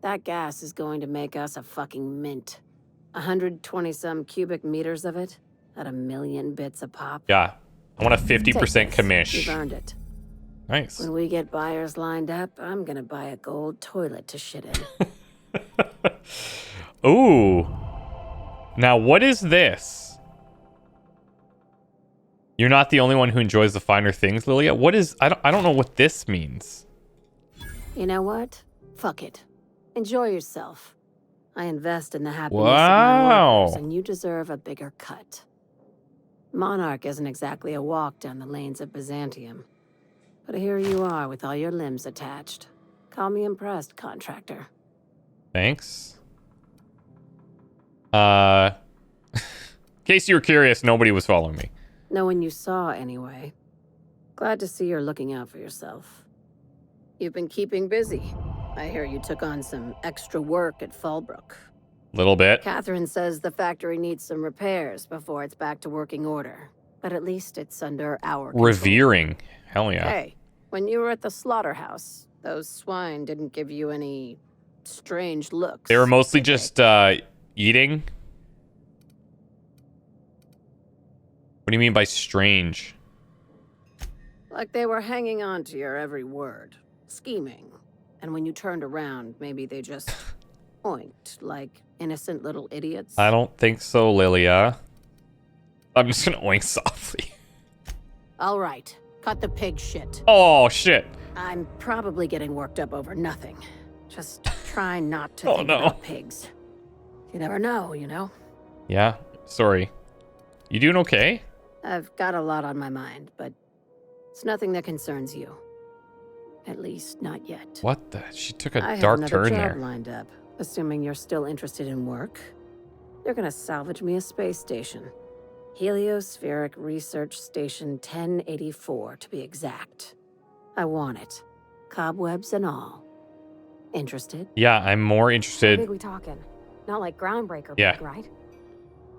That gas is going to make us a fucking mint. 120-some cubic meters of it at 1,000,000 bits a pop. Yeah. I want a 50% You've commish. earned it. Nice. When we get buyers lined up, I'm gonna buy a gold toilet to shit in. Ooh. Now, what is this? You're not the only one who enjoys the finer things, Lilia. What is... I don't know what this means. You know what? Fuck it. Enjoy yourself. I invest in the happiness of Wow. my workers, and you deserve a bigger cut. Monarch isn't exactly a walk down the lanes of Byzantium. But here you are with all your limbs attached. Call me impressed, contractor. Thanks. In case you were curious, nobody was following me. No one you saw, anyway. Glad to see you're looking out for yourself. You've been keeping busy. I hear you took on some extra work at Fallbrook. Little bit. Catherine says the factory needs some repairs before it's back to working order. But at least it's under our control. Revering. Hell yeah. Hey, when you were at the slaughterhouse, those swine didn't give you any strange looks. They were mostly just eating. What do you mean by strange? Like they were hanging on to your every word, scheming. And when you turned around, maybe they just oinked like innocent little idiots. I don't think so, Lilia. I'm just gonna oink softly. All right, cut the pig shit. Oh, shit. I'm probably getting worked up over nothing. Just try not to think about pigs. You never know, you know? Yeah, sorry. You doing okay? I've got a lot on my mind, but it's nothing that concerns you. At least, not yet. What the? She took a I dark have turn another job there. lined up, assuming you're still interested in work. They're gonna salvage me a space station. Heliospheric Research Station 1084, to be exact. I want it. Cobwebs and all. Interested? Yeah, I'm more How interested. big we talking? Not like groundbreaker Yeah. big, right?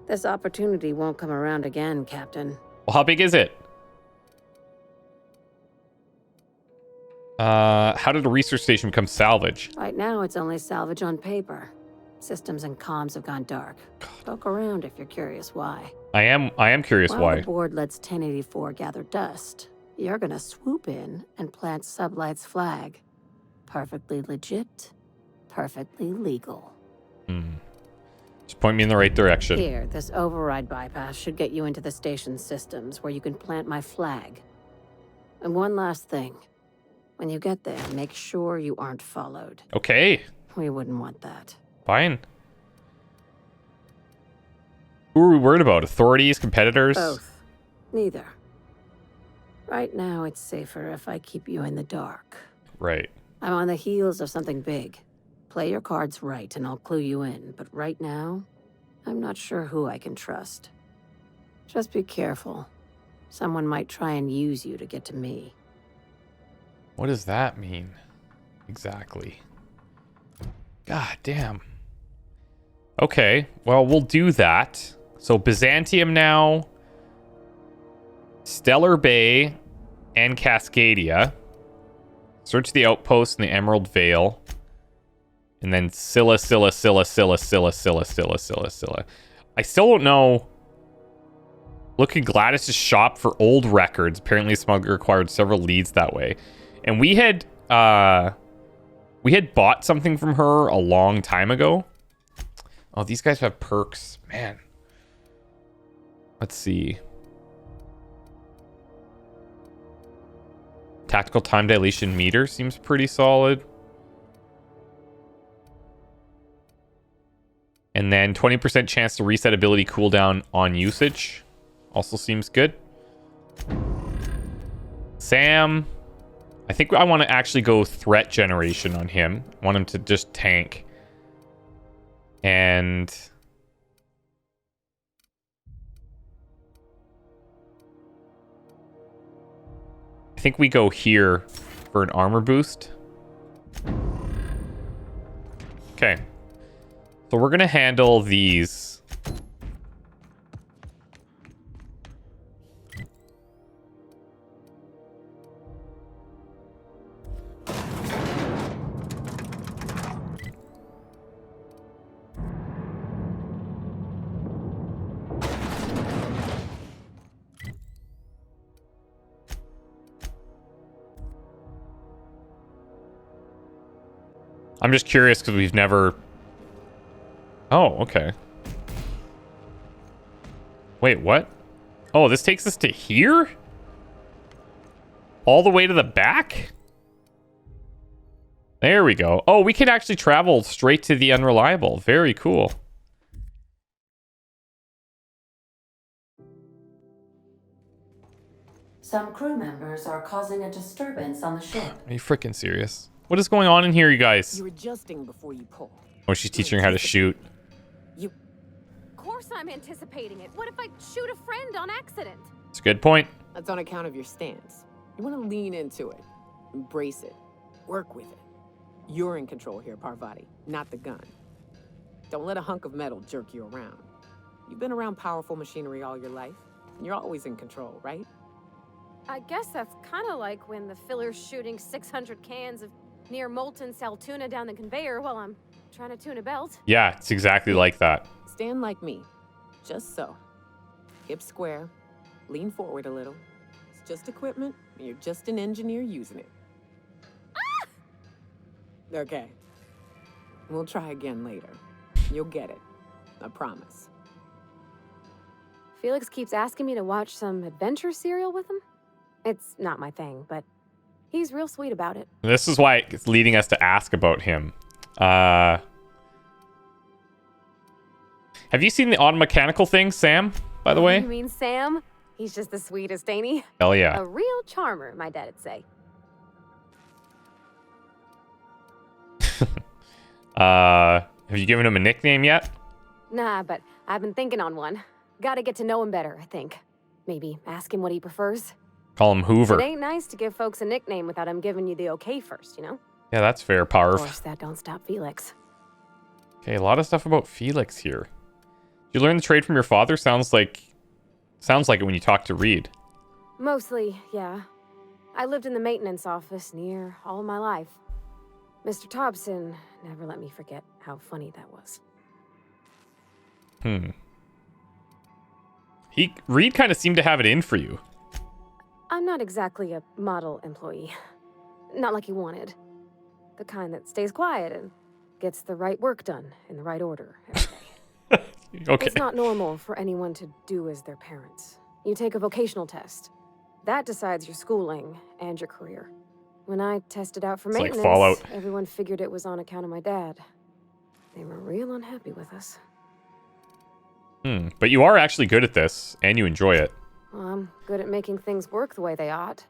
This opportunity won't come around again, Captain. Well, how big is it? How did a research station become salvage? Right now, it's only salvage on paper. Systems and comms have gone dark. Poke around if you're curious why. I am curious While why. the board lets 1084 gather dust, you're gonna swoop in and plant Sublight's flag. Perfectly legit, perfectly legal. Just point me in the right direction. Here, this override bypass should get you into the station's systems where you can plant my flag. And one last thing. When you get there, make sure you aren't followed. Okay, We wouldn't want that. fine. Who are we worried about? Authorities, competitors? Both. Neither. Right now, it's safer if I keep you in the dark. Right. I'm on the heels of something big. Play your cards right and I'll clue you in. But right now, I'm not sure who I can trust. Just be careful. Someone might try and use you to get to me. What does that mean? Exactly. God damn. Okay, well, we'll do that. So Byzantium now, Stellar Bay, and Cascadia. Search the outposts in the Emerald Vale. And then Scylla. I still don't know. Look at Gladys's shop for old records. Apparently, smuggler acquired several leads that way. And we had bought something from her a long time ago. Oh, these guys have perks, man. Let's see. Tactical time dilation meter seems pretty solid. And then 20% chance to reset ability cooldown on usage. Also seems good. Sam. I think I want to actually go threat generation on him. I want him to just tank. And I think we go here for an armor boost. Okay. So we're going to handle these. I'm just curious because we've never... Oh, okay. Wait, what? Oh, this takes us to here? All the way to the back? There we go. Oh, we can actually travel straight to the Unreliable. Very cool. Some crew members are causing a disturbance on the ship. Are you freaking serious? What is going on in here, you guys? You're adjusting before you pull. Oh, she's teaching her how to shoot. You Of course I'm anticipating it. What if I shoot a friend on accident? It's a good point. That's on account of your stance. You want to lean into it. Embrace it. Work with it. You're in control here, Parvati, not the gun. Don't let a hunk of metal jerk you around. You've been around powerful machinery all your life. You're always in control, right? I guess that's kind of like when the filler's shooting 600 cans of near molten cell tuna down the conveyor while I'm trying to tune a belt. Yeah, it's exactly like that. Stand like me. Just so. Hips square. Lean forward a little. It's just equipment, and you're just an engineer using it. Ah! Okay. We'll try again later. You'll get it. I promise. Felix keeps asking me to watch some adventure serial with him. It's not my thing, but he's real sweet about it. This is why it's leading us to ask about him. Have you seen the Odd Mechanical thing, Sam, by the way? You mean Sam? He's just the sweetest, ain't he? Hell yeah. A real charmer, my dad'd say. Have you given him a nickname yet? Nah, but I've been thinking on one. Gotta get to know him better, I think. Maybe ask him what he prefers. Call him Hoover. It ain't nice to give folks a nickname without him giving you the okay first, you know? Yeah, that's fair, Of Parv. course, that don't stop Felix. Okay, a lot of stuff about Felix here. Did you learn the trade from your father? Sounds like it when you talk to Reed. Mostly, yeah. I lived in the maintenance office near all my life. Mr. Thompson never let me forget how funny that was. Reed kind of seemed to have it in for you. I'm not exactly a model employee. Not like he wanted. The kind that stays quiet and gets the right work done in the right order every day. Okay. It's not normal for anyone to do as their parents. You take a vocational test. That decides your schooling and your career. When I tested out for It's like maintenance, Fallout. everyone figured it was on account of my dad. They were real unhappy with us. But you are actually good at this, and you enjoy it. Well, I'm good at making things work the way they ought.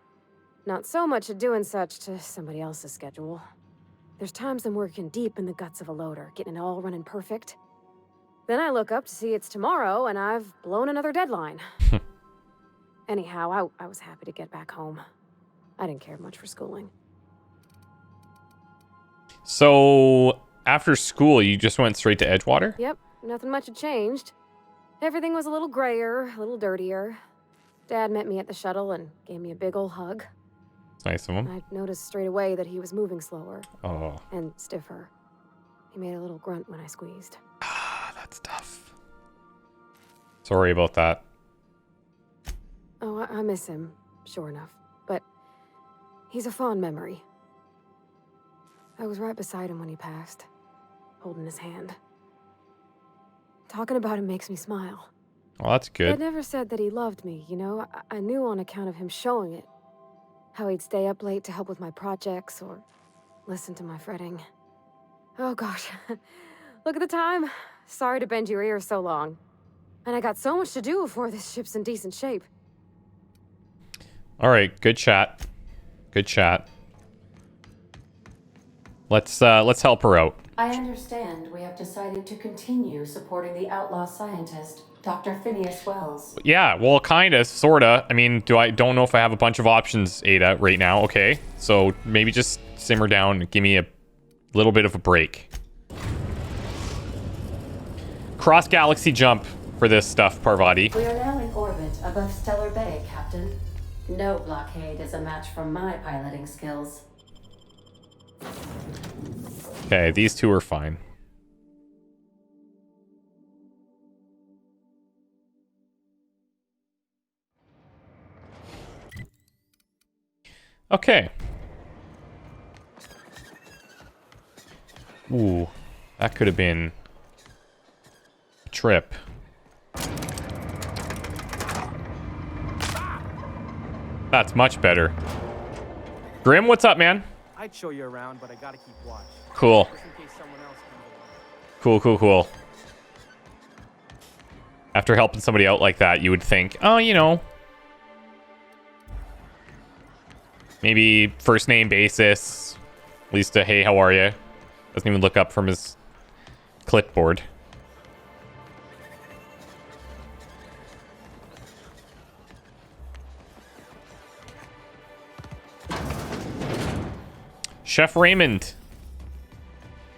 Not so much at doing such to somebody else's schedule. There's times I'm working deep in the guts of a loader, getting it all running perfect. Then I look up to see it's tomorrow, and I've blown another deadline. Anyhow, I was happy to get back home. I didn't care much for schooling. So, after school, you just went straight to Edgewater? Yep, nothing much had changed. Everything was a little grayer, a little dirtier. Dad met me at the shuttle and gave me a big ol' hug. It's nice of him. I noticed straight away that he was moving slower Oh, and stiffer. He made a little grunt when I squeezed. that's tough. Sorry about that. Oh, I miss him, sure enough. But he's a fond memory. I was right beside him when he passed, holding his hand. Talking about him makes me smile. Well, that's Dad good. never said that he loved me, you know? I knew on account of him showing it. How he'd stay up late to help with my projects or listen to my fretting. Oh gosh, look at the time. Sorry to bend your ears so long. And I got so much to do before this ship's in decent shape. All right, good chat. Good chat. Let's help her out. I understand we have decided to continue supporting the outlaw scientist, Dr. Phineas Wells. Yeah, well, kinda, sorta. I mean, don't know if I have a bunch of options, Ada, right now. Okay, so maybe just simmer down and give me a little bit of a break. Cross galaxy jump for this stuff, Parvati. We are now in orbit above Stellar Bay, Captain. No blockade is a match for my piloting skills. Okay, these two are fine. Okay. Ooh, that could have been a trip. That's much better. Grim, what's up, man? I'd show you around, but I gotta keep watch. Cool. Just in case someone else comes along. Cool. After helping somebody out like that, you would think, oh, you know, maybe first name basis. At least a hey, how are you? Doesn't even look up from his clipboard. Chef Raymond,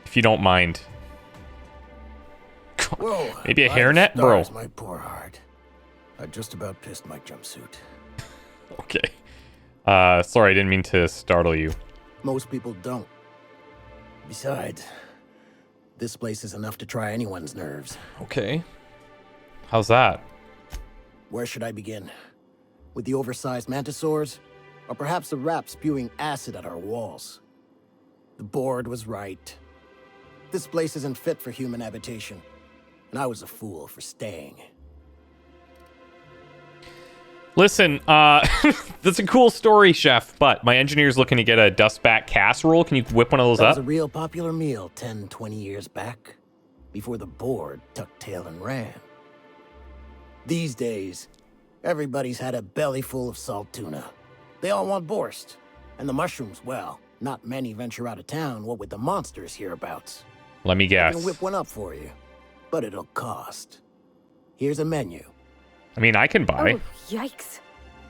if you don't mind. Whoa, Maybe a hairnet, bro. My poor heart. I just about pissed my jumpsuit. Okay. Sorry, I didn't mean to startle you. Most people don't. Besides, this place is enough to try anyone's nerves. Okay. How's that? Where should I begin? With the oversized mantisaurs? Or perhaps the rats spewing acid at our walls? The board was right. This place isn't fit for human habitation. And I was a fool for staying. Listen, that's a cool story, Chef, but my engineer's looking to get a dustback casserole. Can you whip one of those That was up? a real popular meal 10, 20 years back, before the board tucked tail and ran. These days, everybody's had a belly full of salt tuna. They all want borscht. And the mushrooms, well, not many venture out of town, what with the monsters hereabouts. Let me I guess. can whip one up for you, but it'll cost. Here's a menu. I mean, I can buy. Oh, yikes.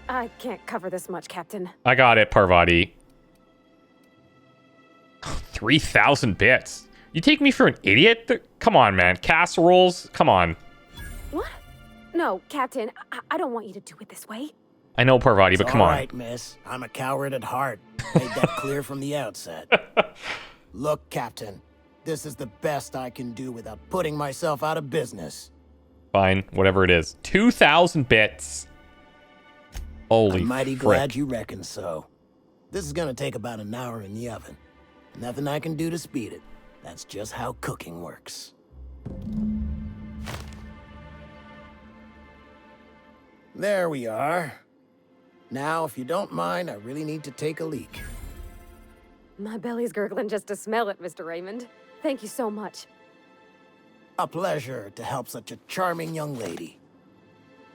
I can't cover this much, Captain. I got it, Parvati. 3,000 bits. You take me for an idiot? Come on, man. Casseroles? Come on. What? No, Captain, I don't want you to do it this way. I know, Parvati, but It's come all on. right, miss. I'm a coward at heart. Made that clear from the outset. Look, Captain, this is the best I can do without putting myself out of business. Fine, whatever it is. 2,000 bits. Holy I'm mighty frick. glad you reckon so. This is gonna take about an hour in the oven. Nothing I can do to speed it. That's just how cooking works. There we are. Now, if you don't mind, I really need to take a leak. My belly's gurgling just to smell it, Mr. Raymond. Thank you so much. A pleasure to help such a charming young lady.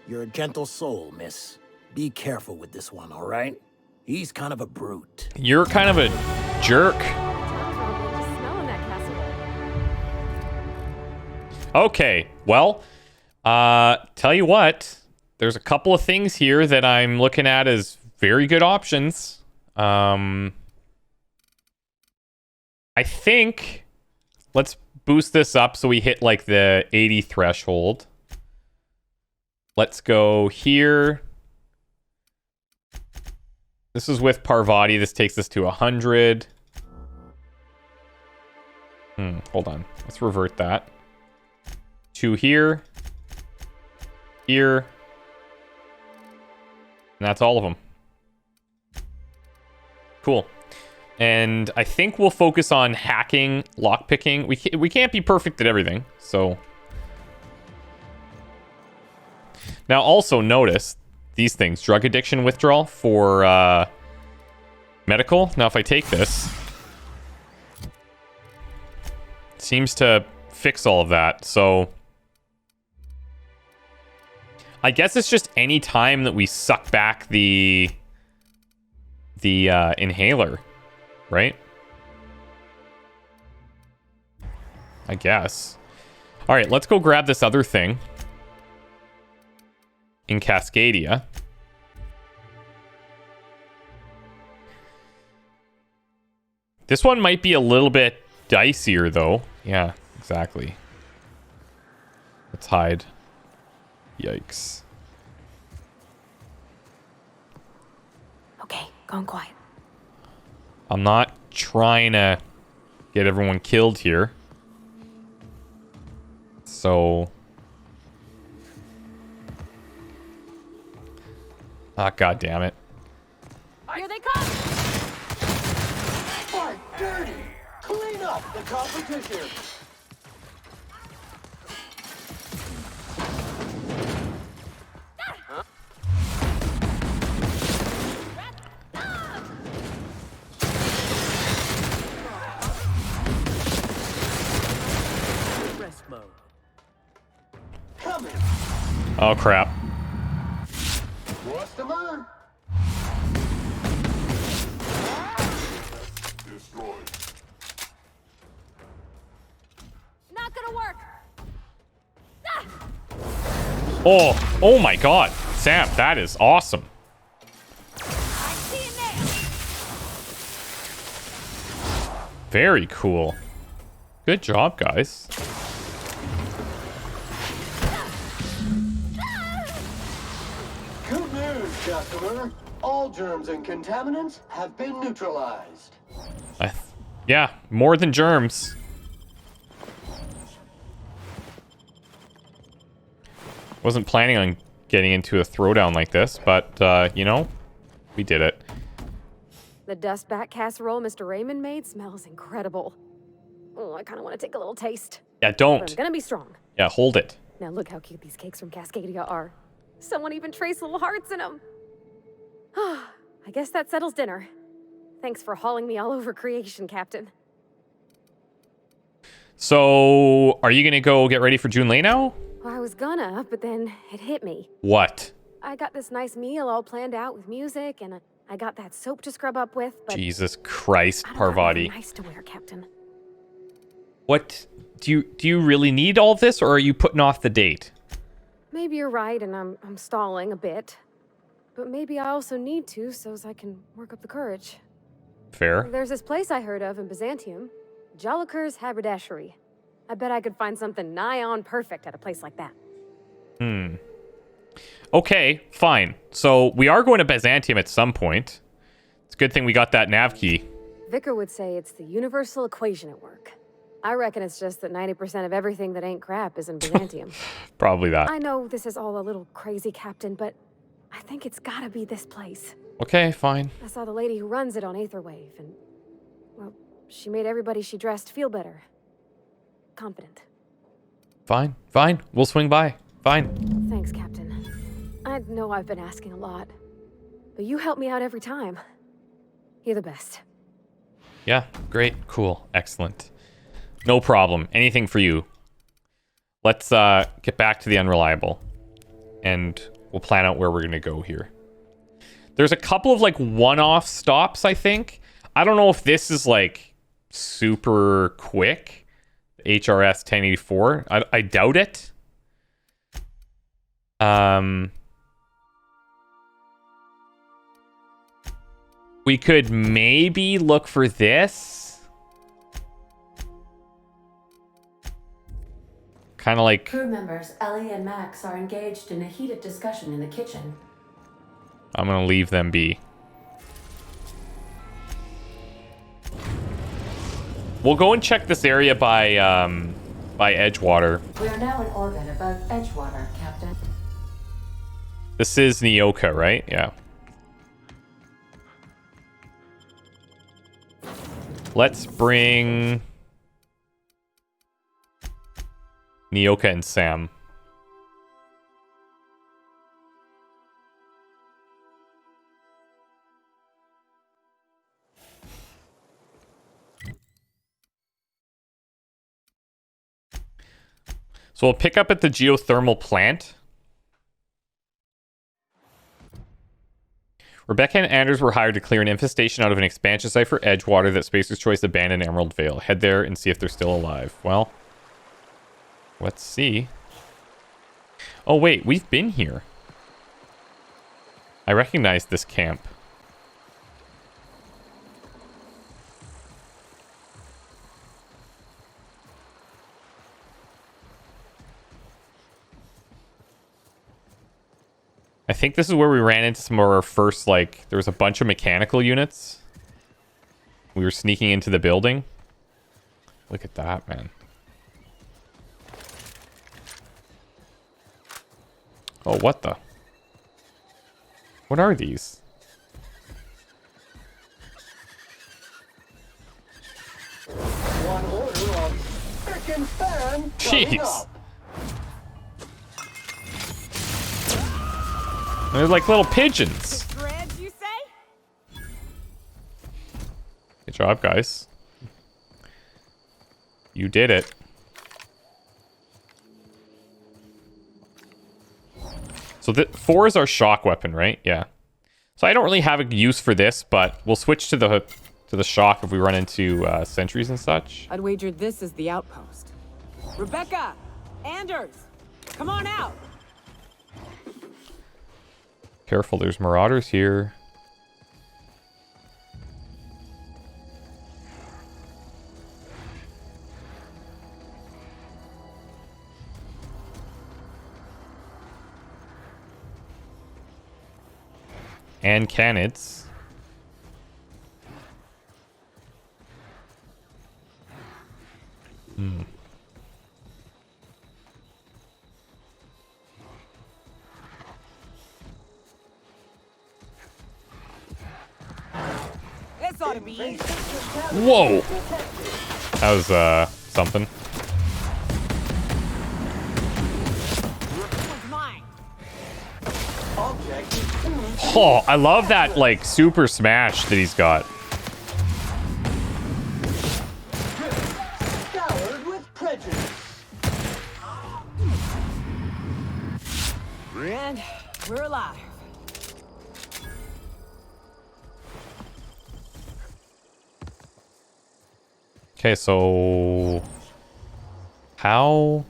You're a gentle soul, miss. Be careful with this one, all right? He's kind of a brute. You're kind of a jerk. Just smelling that casserole. Okay, well, tell you what, there's a couple of things here that I'm looking at as very good options. I think let's boost this up so we hit like the 80 threshold. Let's go here. This is with Parvati. This takes us to 100. Hold on. Let's revert that. 2 here. Here. And that's all of them. Cool. And I think we'll focus on hacking, lockpicking. We can't be perfect at everything, so. Now also notice these things. Drug addiction withdrawal for medical. Now if I take this, it seems to fix all of that. So I guess it's just any time that we suck back the inhaler, right? I guess. All right, let's go grab this other thing in Cascadia. This one might be a little bit dicier, though. Yeah, exactly. Let's hide. Yikes. Okay, going quiet. I'm not trying to get everyone killed here. So... Ah, god damn it. Here they come! Dirty! Clean up the competition. Rest mode. Coming. Oh, crap. Customer. Not gonna work. Oh my god. Sam, that is awesome. I see it now. Very cool. Good job, guys. Good news, customer. All germs and contaminants have been neutralized. Yeah, more than germs. Wasn't planning on getting into a throwdown like this, but, you know, we did it. The dust bat casserole Mr. Raymond made smells incredible. Oh, I kind of want to take a little taste. Yeah, But don't. I'm gonna be strong. Yeah, hold it. Now look how cute these cakes from Cascadia are. Someone even traced little hearts in them. I guess that settles dinner. Thanks for hauling me all over creation, Captain. So, are you gonna go get ready for Junlei now? Well, I was gonna, but then it hit me. What? I got this nice meal all planned out with music, and I got that soap to scrub up with, but Jesus Christ, I don't got anything Parvati. nice to wear, Captain. What? Do you really need all this, or are you putting off the date? Maybe you're right, and I'm stalling a bit. But maybe I also need to, so as I can work up the courage. Fair. There's this place I heard of in Byzantium, Joliker's Haberdashery. I bet I could find something nigh on perfect at a place like that. Okay, fine. So, we are going to Byzantium at some point. It's a good thing we got that nav key. Vicar would say it's the universal equation at work. I reckon it's just that 90% of everything that ain't crap is in Byzantium. Probably that. I know this is all a little crazy, Captain, but I think it's gotta be this place. Okay, fine. I saw the lady who runs it on Aetherwave, and, well, she made everybody she dressed feel better. Confident. Fine. Fine. We'll swing by. Fine. Thanks, Captain. I know I've been asking a lot, but you help me out every time. You're the best. Yeah, great. Cool. Excellent. No problem. Anything for you. Let's get back to the Unreliable. And we'll plan out where we're going to go here. There's a couple of, like, one-off stops, I think. I don't know if this is, like, super quick. HRS 1084. I doubt it. We could maybe look for this. Kind of like... Crew members Ellie and Max are engaged in a heated discussion in the kitchen. I'm going to leave them be. We'll go and check this area by Edgewater. We are now in orbit above Edgewater, Captain. This is Nyoka, right? Yeah. Let's bring Nyoka and Sam. So we'll pick up at the geothermal plant. Rebecca and Anders were hired to clear an infestation out of an expansion site for Edgewater that Spacer's Choice abandoned in Emerald Vale. Head there and see if they're still alive. Well, let's see. Oh, wait, we've been here. I recognize this camp. I think this is where we ran into some of our first, like, there was a bunch of mechanical units. We were sneaking into the building. Look at that, man. Oh, what the? What are these? an order on spick and span coming Jeez. up. They're like little pigeons. Threads, you say? Good job, guys. You did it. So 4 is our shock weapon, right? Yeah. So I don't really have a use for this, but we'll switch to the shock if we run into sentries and such. I'd wager this is the outpost. Rebecca! Anders! Come on out! Careful, there's marauders here. And canids. This ought to be easy. Whoa! That was, something. One's mine. Object is tuned. Oh, I love that, like, super smash that he's got. Scoured with prejudice. And we're alive. Okay, so... How...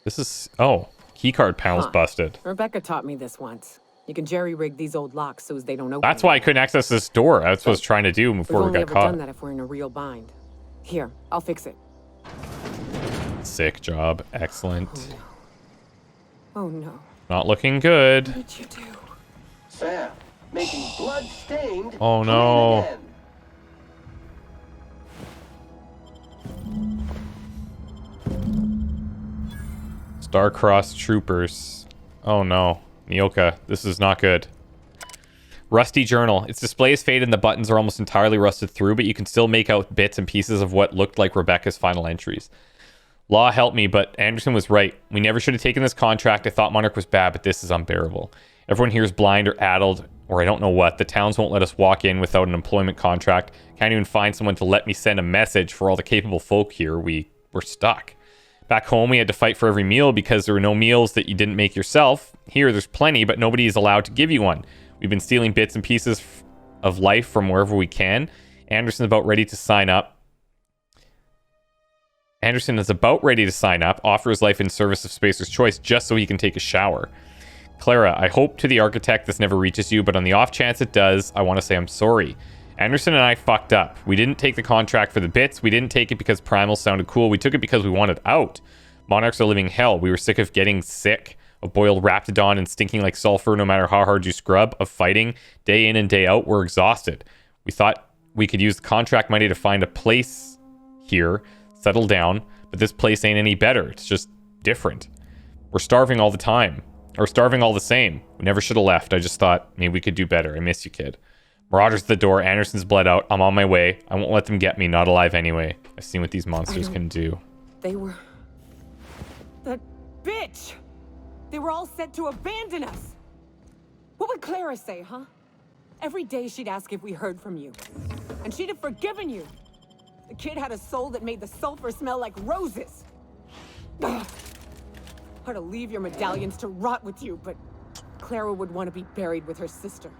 This is... Oh, keycard panel's Huh. busted. Rebecca taught me this once. You can jerry-rig these old locks so as they don't open. That's why I couldn't access this door. That's what I was trying to do We've before we only got ever caught. done that if we're in a real bind. Here, I'll fix it. Sick job. Excellent. Oh no. Not looking good. What did you do? Sam, making blood-stained. Oh, no. clean again. Star-Crossed Troopers. Oh no. Nyoka, this is not good. Rusty Journal. Its display is faded and the buttons are almost entirely rusted through, but you can still make out bits and pieces of what looked like Rebecca's final entries. Law help me, but Anderson was right. We never should have taken this contract. I thought Monarch was bad, but this is unbearable. Everyone here is blind or addled, or I don't know what. The towns won't let us walk in without an employment contract. Can't even find someone to let me send a message. For all the capable folk here, we're stuck. Back home, we had to fight for every meal because there were no meals that you didn't make yourself. Here, there's plenty, but nobody is allowed to give you one. We've been stealing bits and pieces of life from wherever we can. Anderson's about ready to sign up. Anderson is about ready to sign up, offer his life in service of Spacer's Choice just so he can take a shower. Clara, I hope to the architect this never reaches you, but on the off chance it does, I want to say I'm sorry. Anderson and I fucked up. We didn't take the contract for the bits. We didn't take it because Primal sounded cool. We took it because we wanted out. Monarchs are living hell. We were sick of getting sick, of boiled Raptidon and stinking like sulfur no matter how hard you scrub, of fighting day in and day out. We're exhausted. We thought we could use the contract money to find a place here, settle down, but this place ain't any better. It's just different. We're starving all the time. Or starving all the same. We never should have left. I just thought maybe we could do better. I miss you, kid. Marauders at the door. Anderson's bled out. I'm on my way. I won't let them get me. Not alive anyway. I've seen what these monsters can do. They were... That bitch! They were all set to abandon us! What would Clara say, huh? Every day she'd ask if we heard from you. And she'd have forgiven you. The kid had a soul that made the sulfur smell like roses. Ugh. Or to leave your medallions to rot with you, but Clara would want to be buried with her sister.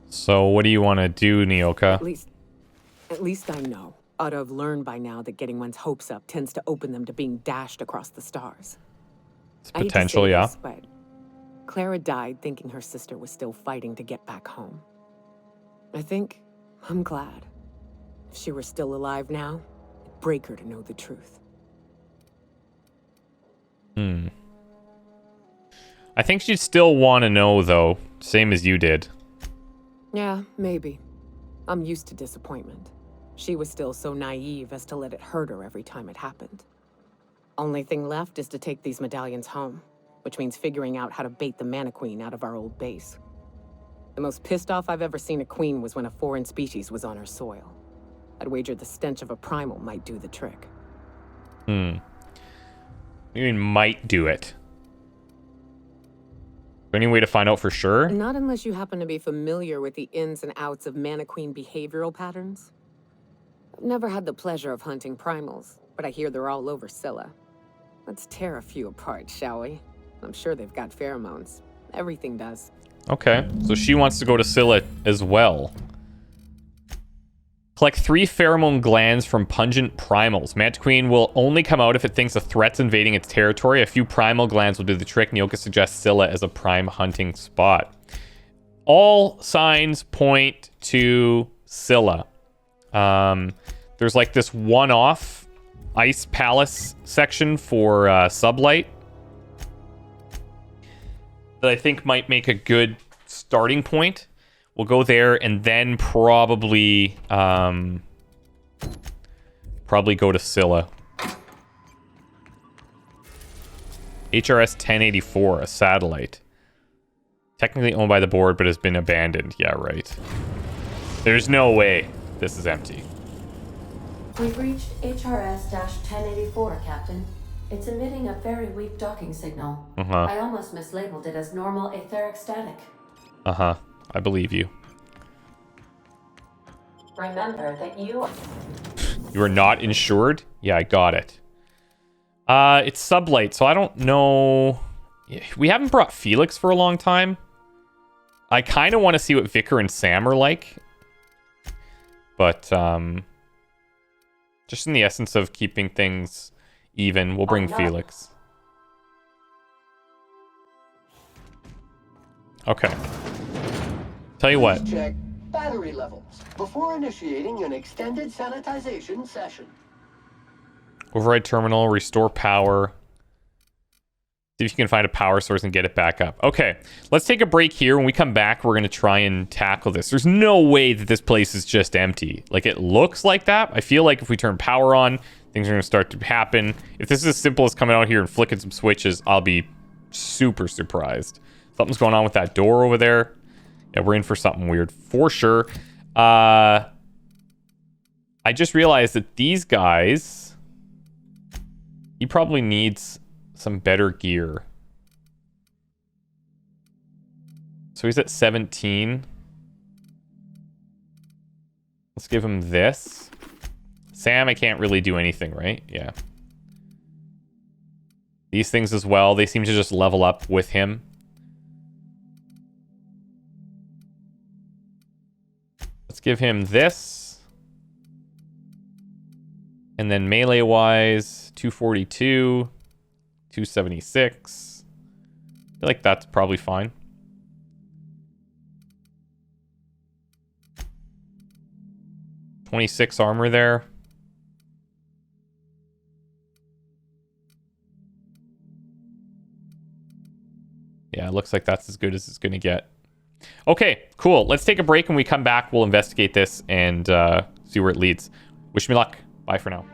So what do you want to do, Nyoka? At least I know. Ought to have learned by now that getting one's hopes up tends to open them to being dashed across the stars. It's I hate to potential, say yeah. this, but Clara died thinking her sister was still fighting to get back home. I think I'm glad. If she were still alive now, it'd break her to know the truth. I think she'd still want to know, though. Same as you did. Yeah, maybe. I'm used to disappointment. She was still so naive as to let it hurt her every time it happened. Only thing left is to take these medallions home, which means figuring out how to bait the Mana Queen out of our old base. The most pissed off I've ever seen a queen was when a foreign species was on her soil. I'd wager the stench of a primal might do the trick. You mean might do it? Any way to find out for sure? Not unless you happen to be familiar with the ins and outs of mana queen behavioral patterns. I've never had the pleasure of hunting primals, but I hear they're all over Scylla. Let's tear a few apart, shall we? I'm sure they've got pheromones. Everything does. Okay, so she wants to go to Scylla as well. Collect 3 pheromone glands from pungent primals. Manta Queen will only come out if it thinks a threat's invading its territory. A few primal glands will do the trick. Nyoka suggests Scylla as a prime hunting spot. All signs point to Scylla. There's like this one-off Ice Palace section for Sublight that I think might make a good starting point. We'll go there and then probably go to Scylla. HRS 1084, a satellite. Technically owned by the board, but has been abandoned. Yeah, right. There's no way this is empty. We've reached HRS-1084, Captain. It's emitting a very weak docking signal. I almost mislabeled it as normal etheric static. I believe you. Remember that you are not insured? Yeah, I got it. It's Sublight, so I don't know. We haven't brought Felix for a long time. I kind of want to see what Vicar and Sam are like. But, just in the essence of keeping things even, we'll bring Felix. Okay. Tell you what. Check battery levels before initiating an extended sanitization session. Override terminal, restore power. See if you can find a power source and get it back up. Okay, let's take a break here. When we come back, we're going to try and tackle this. There's no way that this place is just empty. Like, it looks like that. I feel like if we turn power on, things are going to start to happen. If this is as simple as coming out here and flicking some switches, I'll be super surprised. Something's going on with that door over there. Yeah, we're in for something weird for sure. I just realized that these guys, he probably needs some better gear. So he's at 17. Let's give him this. Sam, I can't really do anything, right? Yeah. These things as well, they seem to just level up with him. Let's give him this. And then melee-wise, 242, 276. I feel like that's probably fine. .26 armor there. Yeah, it looks like that's as good as it's going to get. Okay, cool. Let's take a break. When we come back, we'll investigate this and see where it leads. Wish me luck. Bye for now.